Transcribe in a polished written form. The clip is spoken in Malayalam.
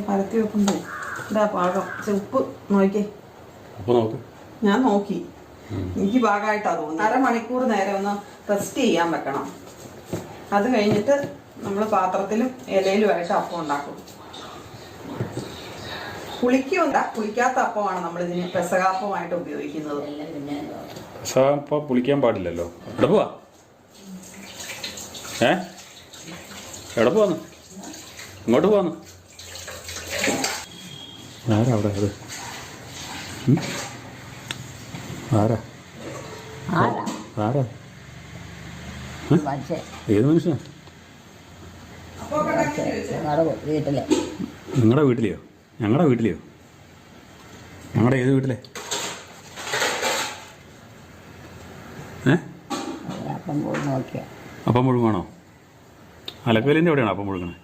പരത്തി വെക്കുമ്പോ ഇതാ പാകം. ഉപ്പ് നോക്കിക്കേ. ഞാൻ നോക്കി, എനിക്ക് പാകമായിട്ടാ തോന്നുന്നു. അരമണിക്കൂർ നേരം ഒന്ന് റെസ്റ്റ് ചെയ്യാൻ വെക്കണം. അത് കഴിഞ്ഞിട്ട് നമ്മൾ പാത്രത്തിലും ഇലയിലുമായിട്ട് അപ്പം ഉണ്ടാക്കും. പുളിക്കുമല്ല, പുളിക്കാത്ത അപ്പമാണ് നമ്മളിതിന് പെസകാപ്പമായിട്ട് ഉപയോഗിക്കുന്നത്. പുളിക്കാൻ പാടില്ലല്ലോ. എവിടെ പോവാ? എവിടെ പോവാന്ന്? ഇങ്ങോട്ട് പോവാന്ന്? ആരാ അവിടെ? അത് ആരാ? ആരാ? ഏത് മനുഷ്യനാ? നിങ്ങളുടെ വീട്ടിലെയോ? ഞങ്ങളുടെ വീട്ടിലെയോ? ഞങ്ങളുടെ ഏത് വീട്ടിലെ? അപ്പം മുഴുങ്ങാണോ? അലക്കലിൻ്റെ എവിടെയാണോ അപ്പം മുഴുങ്ങണേ?